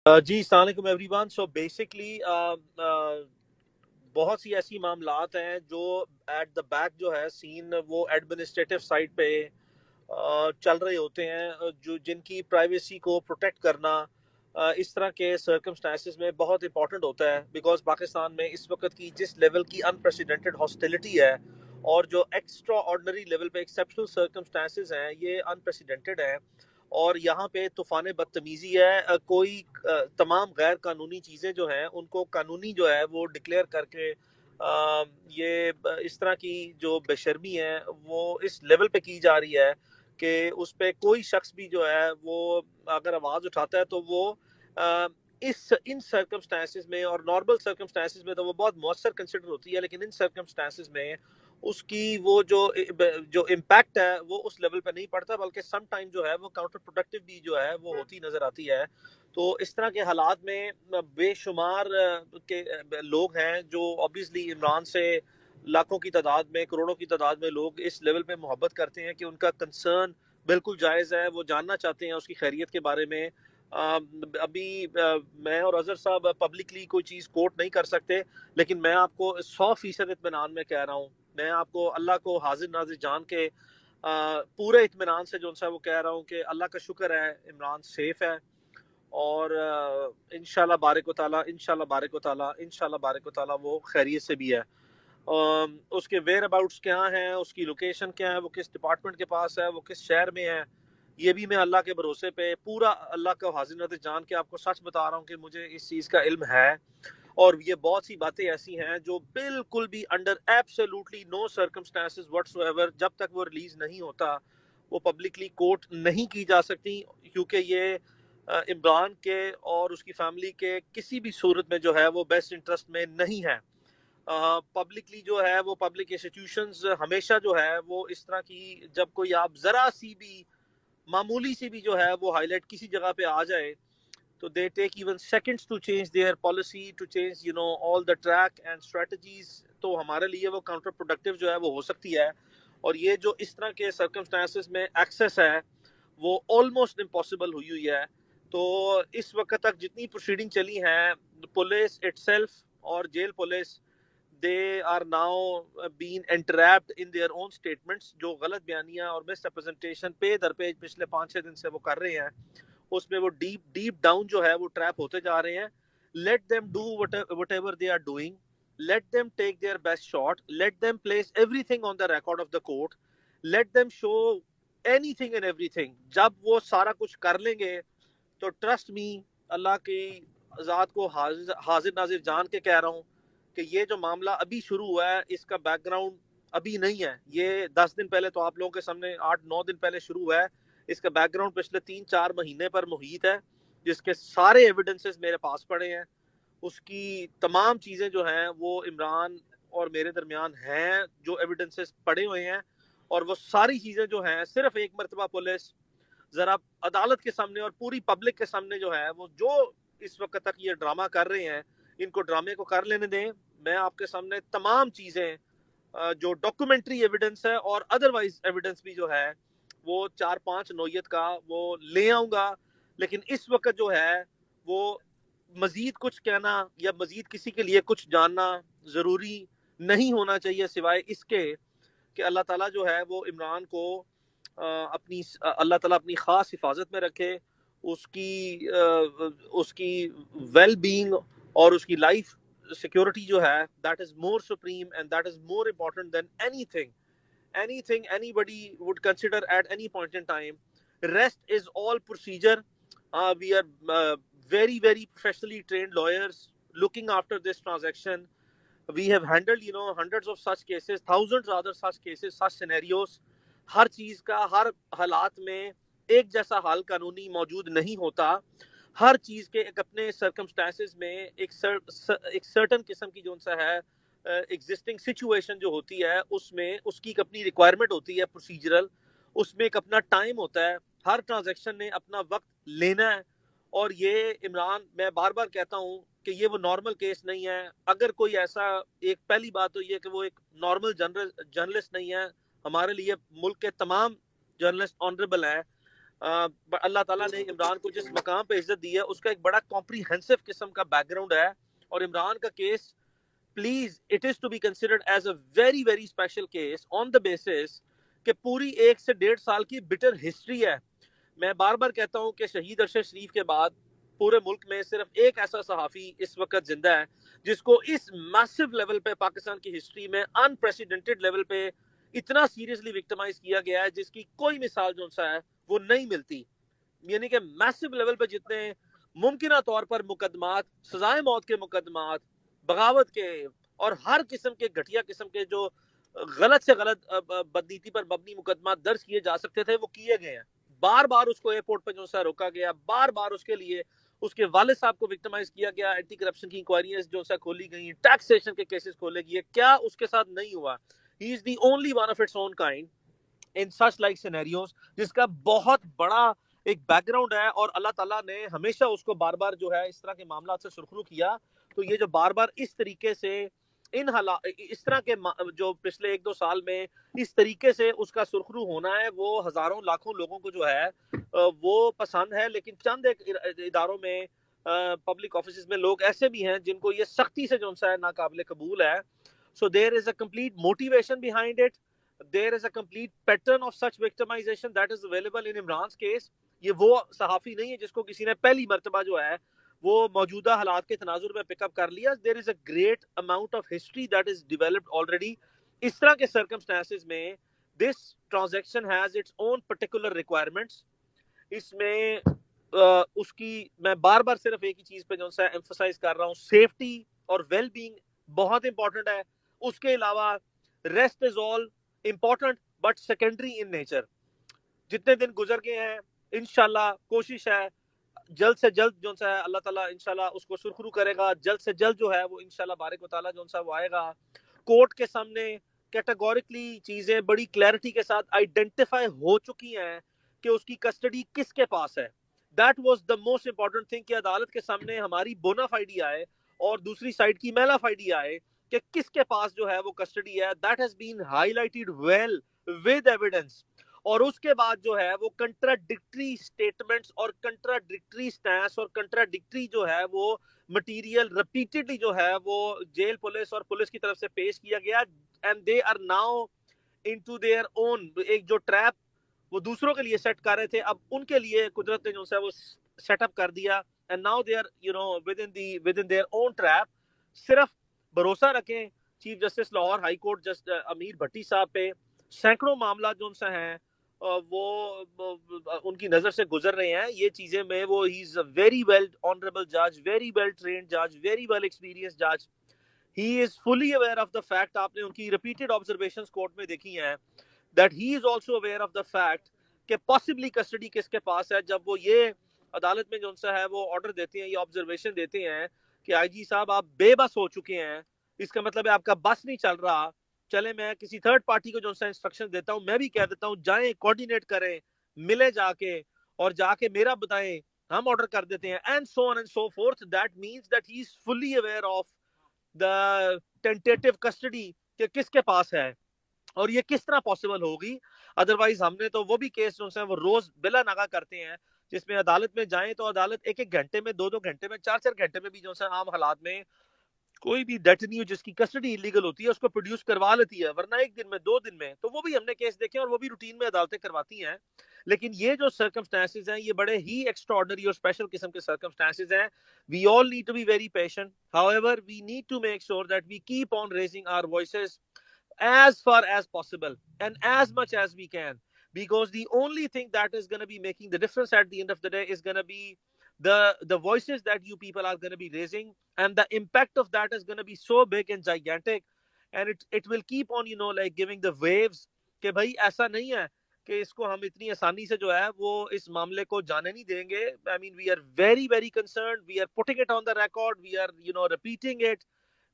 جی السلام علیکم every one. So basically بہت سی ایسی معاملات ہیں جو ایٹ دا بیک جو ہے سین وہ ایڈمنسٹریٹو سائٹ پہ چل رہے ہوتے ہیں، جو جن کی پرائیویسی کو پروٹیکٹ کرنا اس طرح کے سرکمسٹانسز میں بہت امپورٹنٹ ہوتا ہے، بیکاز پاکستان میں اس وقت کی جس لیول کی انپریسیڈنٹڈ ہاسٹیلٹی ہے اور جو ایکسٹرا آرڈنری لیول پہ ایکسیپشنل سرکمسٹانسز ہیں یہ انپریسیڈنٹڈ ہیں، اور یہاں پہ طوفان بدتمیزی ہے. کوئی تمام غیر قانونی چیزیں جو ہیں ان کو قانونی جو ہے وہ ڈکلیئر کر کے یہ اس طرح کی جو بے شرمی ہے وہ اس لیول پہ کی جا رہی ہے کہ اس پہ کوئی شخص بھی جو ہے وہ اگر آواز اٹھاتا ہے تو وہ ان سرکمسٹانسز میں، اور نارمل سرکمسٹانسز میں تو وہ بہت مؤثر کنسیڈر ہوتی ہے، لیکن ان سرکمسٹانسز میں اس کی وہ جو امپیکٹ ہے وہ اس لیول پہ نہیں پڑتا، بلکہ سم ٹائم جو ہے وہ کاؤنٹر پروڈکٹیو بھی جو ہے وہ ہوتی نظر آتی ہے. تو اس طرح کے حالات میں بے شمار کے لوگ ہیں جو obviously عمران سے لاکھوں کی تعداد میں، کروڑوں کی تعداد میں لوگ اس لیول پہ محبت کرتے ہیں کہ ان کا کنسرن بالکل جائز ہے، وہ جاننا چاہتے ہیں اس کی خیریت کے بارے میں. ابھی میں اور اظہر صاحب پبلکلی کوئی چیز کوٹ نہیں کر سکتے، لیکن میں آپ کو 100% اطمینان میں کہہ رہا ہوں، میں آپ کو اللہ کو حاضر ناظر جان کے پورے اطمینان سے جو سا وہ کہہ رہا ہوں کہ اللہ کا شکر ہے عمران سیف ہے، اور انشاءاللہ بارک و تعالیٰ انشاءاللہ بارک و تعالیٰ وہ خیریت سے بھی ہے. اس کے ویئر اباؤٹس کیا ہیں، اس کی لوکیشن کیا ہے، وہ کس ڈپارٹمنٹ کے پاس ہے، وہ کس شہر میں ہے، یہ بھی میں اللہ کے بھروسے پہ پورا اللہ کا حاضر ناظر جان کے آپ کو سچ بتا رہا ہوں کہ مجھے اس چیز کا علم ہے. اور یہ بہت سی باتیں ایسی ہیں جو بالکل بھی انڈر ایبسولوٹلی نو سرکمسٹانسز وٹس ایور جب تک وہ ریلیز نہیں ہوتا وہ پبلکلی کوٹ نہیں کی جا سکتی، کیونکہ یہ عمران کے اور اس کی فیملی کے کسی بھی صورت میں جو ہے وہ بیسٹ انٹرسٹ میں نہیں ہے. پبلکلی جو ہے وہ پبلک انسٹیٹیوشنز ہمیشہ جو ہے وہ اس طرح کی جب کوئی آپ ذرا سی بھی معمولی سی بھی جو ہے وہ ہائی لائٹ کسی جگہ پہ آ جائے تو they take even seconds to change their policy, to change all the track and strategies. تو ہمارے لیے وہ کاؤنٹر پروڈکٹیو جو ہے وہ ہو سکتی ہے، اور یہ جو اس طرح کے سرکمسٹانسز میں ایکسیس ہے وہ آلموسٹ امپاسبل ہوئی ہوئی ہے. تو اس وقت تک جتنی پروسیڈنگ چلی ہیں، پولیس اٹ سیلف اور jail police, they are now being entrapped in their own statements. جو غلط بیانیاں اور مس ریپرزنٹیشن پہ در پہ پچھلے 5-6 دن سے وہ کر رہے ہیں، اس میں وہ ڈیپ ڈاؤن جو ہے وہ ٹریپ ہوتے جا رہے ہیں. Let them do whatever they are doing, let them take their best shot, let them place everything on the record of the court, let them show anything and everything. جب وہ سارا کچھ کر لیں گے تو trust me, اللہ کی ذات کو حاضر ناظر جان کے کہہ رہا ہوں کہ یہ جو معاملہ ابھی شروع ہوا ہے اس کا بیک گراؤنڈ ابھی نہیں ہے. یہ 10 دن پہلے تو آپ لوگوں کے سامنے 8-9 دن پہلے شروع ہوا ہے. اس کا بیک گراؤنڈ پچھلے 3-4 مہینے پر محیط ہے، جس کے سارے ایویڈنسز میرے پاس پڑے ہیں. اس کی تمام چیزیں جو ہیں وہ عمران اور میرے درمیان ہیں، جو ایویڈنسز پڑے ہوئے ہیں، اور وہ ساری چیزیں جو ہیں صرف ایک مرتبہ پولیس ذرا عدالت کے سامنے اور پوری پبلک کے سامنے جو ہے وہ جو اس وقت تک یہ ڈرامہ کر رہے ہیں ان کو ڈرامے کو کر لینے دیں. میں آپ کے سامنے تمام چیزیں جو ڈاکومنٹری ایویڈنس ہے اور ادروائز ایویڈنس بھی جو ہے وہ 4-5 نوعیت کا وہ لے آؤں گا. لیکن اس وقت جو ہے وہ مزید کچھ کہنا یا مزید کسی کے لیے کچھ جاننا ضروری نہیں ہونا چاہیے، سوائے اس کے کہ اللہ تعالیٰ جو ہے وہ عمران کو اپنی اللہ تعالیٰ اپنی خاص حفاظت میں رکھے، اس کی ویل بینگ اور اس کی لائف سیکورٹی جو ہے that is more supreme and that is more important than anything anybody would consider at any point in time. Rest is all procedure. We are very very professionally trained lawyers looking after this transaction. We have handled hundreds of such cases, thousands other such cases, such scenarios. ہر چیز کا ہر حالات میں ایک جیسا حال قانونی موجود نہیں ہوتا. ہر چیز کے ایک اپنے سرکمسٹانسز میں ایک سرٹن قسم کی جو سا ہے ایگزسٹنگ سچویشن جو ہوتی ہے اس میں اس کی ایک اپنی ریکوائرمنٹ ہوتی ہے پروسیجرل، اس میں ایک اپنا ٹائم ہوتا ہے. ہر ٹرانزیکشن نے اپنا وقت لینا ہے. اور یہ عمران، میں بار بار کہتا ہوں کہ یہ وہ نارمل کیس نہیں ہے. اگر کوئی ایسا، ایک پہلی بات تو یہ کہ وہ ایک نارمل جرنلسٹ نہیں ہے. ہمارے لیے ملک کے تمام جرنلسٹ آنریبل ہیں، اللہ تعالیٰ نے عمران کو جس مقام پہ عزت دی ہے اس کا ایک بڑا کمپریہنسو قسم کا بیک گراؤنڈ ہے. اور عمران کا case please it is to be considered as a very very special case on the basis کہ پوری 1 سے 1.5 سال کی بٹر ہسٹری ہے. میں بار بار کہتا ہوں کہ شہید ارشد شریف کے بعد پورے ملک میں صرف ایک ایسا صحافی اس وقت زندہ ہے جس کو اس میسو لیول پہ پاکستان کی ہسٹری میں انپریسیڈنٹڈ لیول پہ اتنا سیریسلی وکٹمائز کیا گیا ہے جس کی کوئی مثال جو سا ہے وہ نہیں ملتی. یعنی کہ میسو لیول پہ جتنے ممکنہ طور پر مقدمات، سزائے موت کے مقدمات، بغاوت کے اور ہر قسم کے گھٹیا قسم کے جو غلط سے غلط بدنیتی پر مبنی مقدمات درج کیے جا سکتے تھے وہ کیے گئے ہیں. بار بار اس کو ایئرپورٹ پہ جو سا روکا گیا، بار بار اس کے لیے اس کے والد صاحب کو وکٹمائز کیا گیا، اینٹی کرپشن کی انکوائریاں جو سا کھولی گئی، ٹیکسیشن کے کیسز کھولے گئے. کیا اس کے ساتھ نہیں ہوا؟ He is the only one of its own kind in such like scenarios, جس کا بہت بڑا ایک بیک گراؤنڈ ہے. اور اللہ تعالیٰ نے ہمیشہ اس کو بار بار جو ہے اس طرح کے معاملات سے سرخرو کیا. تو یہ جو بار بار اس طریقے سے اس طرح کے جو پچھلے 1-2 سال میں اس طریقے سے اس کا سرخرو ہونا ہے وہ ہزاروں لاکھوں لوگوں کو جو ہے وہ پسند ہے. لیکن چند ایک اداروں میں پبلک آفیسز میں لوگ ایسے بھی ہیں جن کو یہ سختی سے جو ہے ناقابل قبول ہے. So there is a complete motivation behind it. There is a complete pattern of such victimization that is available in Imran's case. یہ وہ صحافی نہیں ہے جس کو کسی نے پہلی مرتبہ جو ہے وہ موجودہ حالات کے تناظر میں پک اپ کر لیا. There is a great amount of history that is developed already. اس طرح کے circumstances میں this transaction has its own particular requirements. اس میں اس کی میں بار بار صرف ایک ہی چیز پہ جو ہے emphasize کر رہا ہوں، سیفٹی اور ویل بینگ بہت امپورٹنٹ ہے. اس کے علاوہ rest is all important but secondary in nature. جتنے دن گزر گئے ہیں انشاءاللہ کوشش ہے جلد سے جلد جو ہے اللہ تعالیٰ انشاءاللہ اس کو سرخرو کرے گا. جلد سے جلد جو ہے وہ انشاءاللہ بارک و تعالیٰ جو ہے وہ آئے گا کورٹ کے سامنے. کیٹیگورکلی چیزیں بڑی کلیئرٹی کے ساتھ آئیڈینٹیفائی ہو چکی ہیں کہ اس کی کسٹڈی کس کے پاس ہے. That was the most important thing کہ عدالت کے سامنے ہماری بونا فائڈی آئے اور دوسری سائڈ کی میلا فائڈی آئے کہ کس کے پاس جو ہے وہ کسٹڈی ہے. That has been highlighted well with evidence. اور اس کے بعد جو ہے وہ کنٹراڈکٹری سٹیٹمنٹس اور کنٹراڈکٹری سٹینس اور کنٹراڈکٹری جو ہے وہ مٹیریل ریپیٹڈلی جو ہے وہ جیل پولیس اور پولیس کی طرف سے پیش کیا گیا. And they are now into their own, ایک جو ٹریپ وہ دوسروں کے لیے سیٹ کر رہے تھے اب ان کے لیے قدرت نے جو ہے وہ سیٹ اپ کر دیا. And now they are within their own trap. صرف بھروسہ رکھیں chief justice Lahore high court justice Amir Bhatti صاحب پہ. سینکڑوں معاملات جو ان سے ہیں وہ ان کی نظر سے گزر رہے ہیں. یہ چیزیں میں وہ ہی is a very well honourable جج، ویری ویل ٹرینڈ جج، ویری ویل ایکسپیرینس جج. He is fully aware of the fact. آپ نے ان کی ریپیٹڈ آبزرویشنز کورٹ میں دیکھی ہیں that he is also aware of the fact کہ پاسبلی کسٹڈی کس کے پاس ہے. جب وہ یہ عدالت میں جو ان سے ہے وہ آرڈر دیتے ہیں، یہ آبزرویشن دیتے ہیں کہ آئی جی صاحب آپ بے بس ہو چکے ہیں، اس کا مطلب ہے آپ کا بس نہیں چل رہا، چلے میں کسی تھرڈ پارٹی کو جو ہے انسٹرکشن دیتا ہوں، میں بھی کہہ دیتا ہوں جائیں کوارڈینیٹ کریں، ملے جا کے اور جا کے میرا بتائیں، ہم آرڈر کر دیتے ہیں and so on and so forth. That means that he is fully aware of the tentative custody کہ کس کے پاس ہے اور یہ کس طرح پاسبل ہوگی. ادروائز ہم نے تو وہ بھی کیس جو ہے وہ روز بلا ناغہ کرتے ہیں جس میں عدالت میں جائیں تو عدالت 1-1 گھنٹے میں، 2-2 گھنٹے میں، 4-4 گھنٹے میں بھی جو ہے عام حالات میں کوئی بھی ڈیٹنیو جس کی کسٹڈی انلیگل ہوتی ہے اس کو پروڈیوس کروا لیتی ہے، ورنہ 1 دن میں 2 دن میں. تو وہ بھی ہم نے کیس دیکھے اور وہ بھی روٹین میں عدالتیں کرواتی ہیں. لیکن یہ جو سرکمسٹانسز ہیں یہ بڑے ہی ایکسٹراڈنری اور اسپیشل قسم کے سرکمسٹانسز ہیں. We all need to be very patient. However, we need to make sure that we keep on raising our voices as far as possible and as much as we can, because the only thing that is going to be making the difference at the end of the day is going to be the voices that you people are going to be raising, and the impact of that is going to be so big and gigantic, and it will keep on like giving the waves کہ بھائی ایسا نہیں ہے کہ اس کو ہم اتنی آسانی سے جو ہے وہ اس معاملے کو جانے نہیں دیں گے. I mean, we are very very concerned. We are putting it on the record. We are repeating it.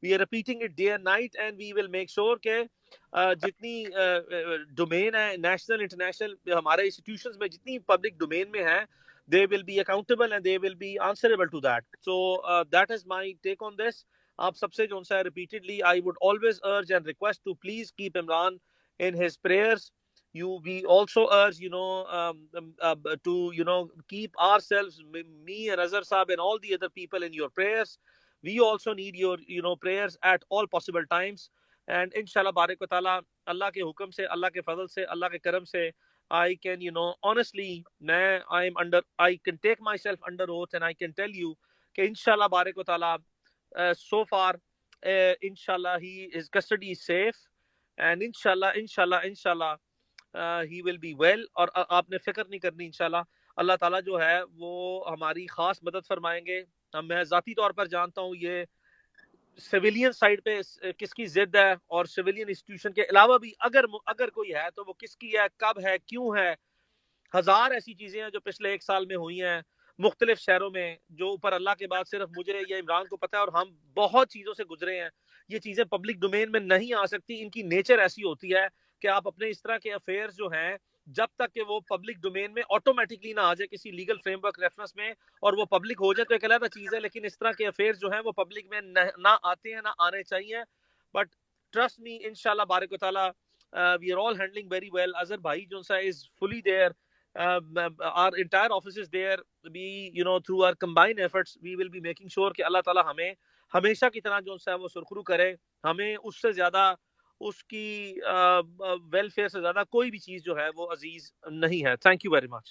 We are repeating it day and night, and we will make sure کہ جتنی ڈومین ہے national international ہمارے institutions میں جتنی public domain میں ہیں they will be accountable and they will be answerable to that. So that is my take on this. آپ سب سے جو ہے repeatedly I would always urge and request to please keep Imran in his prayers. we also urge, to, keep ourselves, me and Azhar Saab and all the other people in your prayers. We also need your, prayers at all possible times. And inshallah barik wa ta'ala, Allah ke hukum se, Allah ke fadl se, Allah ke karam se, I can, honestly, I can take myself under oath and I can tell you that inshallah barik wa ta'ala, so far, inshallah, his custody is safe, and inshallah, he will be well. اور آپ نے فکر نہیں کرنی انشاءاللہ. اللہ تعالیٰ جو ہے وہ ہماری خاص مدد فرمائیں گے. میں ذاتی طور پر جانتا ہوں یہ سویلین سائڈ پہ کس کی ضد ہے، اور سویلین انسٹیٹیوشن کے علاوہ بھی اگر کوئی ہے تو وہ کس کی ہے، کب ہے، کیوں ہے. ہزار ایسی چیزیں ہیں جو پچھلے ایک سال میں ہوئی ہیں مختلف شہروں میں، جو اوپر اللہ کے بعد صرف مجھے یا عمران کو پتہ ہے، اور ہم بہت چیزوں سے گزرے ہیں. یہ چیزیں پبلک ڈومین میں نہیں آ سکتی، ان کی نیچر ایسی ہوتی ہے کہ آپ اپنے اس طرح کے افیئرز جو ہیں، جب تک کہ وہ پبلک ڈومین میں آٹومیٹکلی نہ آ جائے کسی لیگل فریم ورک ریفرنس میں، اور وہ پبلک ہو جائے تو ایک علیحدہ چیز ہے، لیکن اس طرح کے افیئرز جو ہیں وہ پبلک میں نہ آتے ہیں، نہ آنے چاہیے. بٹ ٹرسٹ می انشاءاللہ بارک و تعالیٰ, we are all handling very well. Azhar bhai jonsa is fully there. Our entire office is there. We, through our combined efforts, we will be making sure کہ اللہ تعالیٰ ہمیں ہمیشہ کی طرح جو ہے وہ سرخرو کرے. ہمیں اس سے زیادہ اس کی ویلفیئر سے زیادہ کوئی بھی چیز جو ہے وہ عزیز نہیں ہے. Thank you very much.